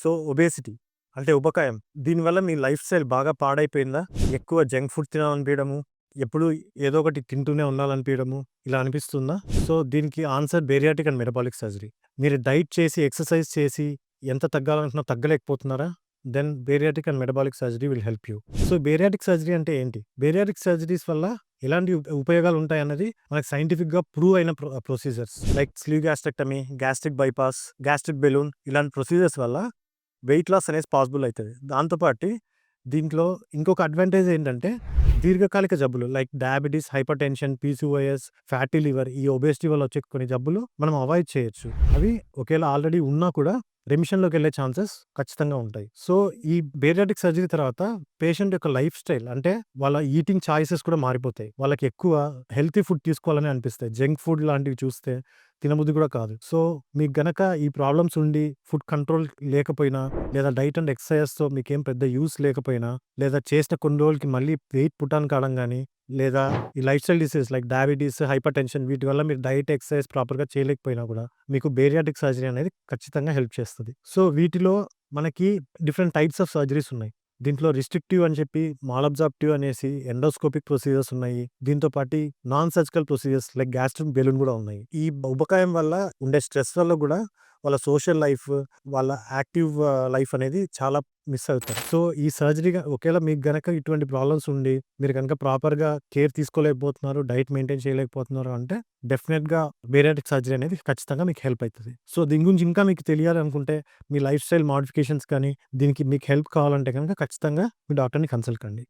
So, obesity అంటే ఉబకాయం. దీనివల్ల మీ life style బాగా పాడైపోయిందా? ఎక్కువ జంక్ ఫుడ్ తినాలనిపియడము, ఎప్పుడు ఏదో ఒకటి తింటూనే ఉండాలనిపియడము, ఇలా అనిపిస్తుందా? సో, దీనికి answer bariatric and metabolic surgery. మీరు డైట్ చేసి, ఎక్సర్సైజ్ చేసి ఎంత తగ్గాలనుకున్నా తగ్గలేకపోతున్నారా? Then bariatric and metabolic surgery will help you. So, bariatric surgery అంటే ఏంటి? బేరియాట్రిక్ సర్జరీస్ వల్ల ఎలాంటి ఉపయోగాలుంటాయన్నది మనకు సైంటిఫిక్‌గా ప్రూవ్ అయిన procedures. Like slew gastrectomy, gastric bypass, gastric balloon ఇలాంటి ప్రొసీజర్స్ వల్ల వెయిట్ లాస్ అనేది పాసిబుల్ అయితది. దాంతో పాటి దీంట్లో ఇంకొక అడ్వాంటేజ్ ఏంటంటే, దీర్ఘకాలిక జబ్బులు like diabetes, hypertension, PCOS, fatty liver, ఈ ఒబేసిటీ వల్ల వచ్చే కొన్ని జబ్బులు మనం అవాయిడ్ చేయొచ్చు. అవి ఒకేళ ఆల్రెడీ ఉన్నా కూడా రెమిషన్‌లోకెళ్ళే ఛాన్సెస్ ఖచ్చితంగా ఉంటాయి. సో, ఈ బేరియాట్రిక్ సర్జరీ తర్వాత పేషెంట్ యొక్క లైఫ్ స్టైల్ అంటే వాళ్ళ ఈటింగ్ చాయిసెస్ కూడా మారిపోతాయి. వాళ్ళకి ఎక్కువ హెల్తీ ఫుడ్ తీసుకోవాలని అనిపిస్తాయి. జంక్ ఫుడ్ లాంటివి చూస్తే తినబుద్ధి కూడా కాదు. సో, మీకు గనక ఈ ప్రాబ్లమ్స్ ఉండి ఫుడ్ కంట్రోల్ లేకపోయినా, లేదా డైట్ అండ్ ఎక్సర్‌సైజెస్‌తో మీకేం పెద్ద యూజ్ లేకపోయినా, లేదా చేసిన కొన్ని రోజులకి మళ్ళీ వెయిట్ పుటాన్ కావడం గానీ, లేదా ఈ life style diseases like diabetes, hypertension వీటి వల్ల మీరు డైట్, ఎక్సర్‌సైజ్ ప్రాపర్‌గా చేయలేకపోయినా కూడా మీకు బేరియాట్రిక్ సర్జరీ అనేది ఖచ్చితంగా హెల్ప్ చేస్తది. సో, వీటిలో మనకి డిఫరెంట్ టైప్స్ ఆఫ్ సర్జరీస్ ఉన్నాయి. దీంట్లో రిస్ట్రిక్టివ్ అని చెప్పి, మాల్ అబ్జార్ప్టివ్ అనేసి ఎండోస్కోపిక్ ప్రొసీజర్స్ ఉన్నాయి. దీంతో పాటి non surgical procedures like gastric balloon కూడా ఉన్నాయి. ఈ ఉబకాయం వల్ల ఉండే స్ట్రెస్ వల్ల కూడా వాళ్ళ సోషల్ లైఫ్, వాళ్ళ యాక్టివ్ లైఫ్ అనేది చాలా మిస్ అవుతారు. సో, ఈ సర్జరీగా ఒకేళ మీకు గనక ఇటువంటి ప్రాబ్లమ్స్ ఉండి, మీరు గనక ప్రాపర్‌గా కేర్ తీసుకోలేకపోతున్నారు, డైట్ మెయింటైన్ చేయలేకపోతున్నారు అంటే డెఫినిట్‌గా బేరియాట్రిక్ సర్జరీ అనేది ఖచ్చితంగా మీకు హెల్ప్ అయితది. సో, దీని గురించి ఇంకా మీకు తెలియాలనుకుంటే, మీ లైఫ్ స్టైల్ మోడిఫికేషన్స్ కానీ, దీనికి మీకు హెల్ప్ కావాలంటే గనక ఖచ్చితంగా మీ డాక్టర్‌ని కన్సల్ట్ కండి.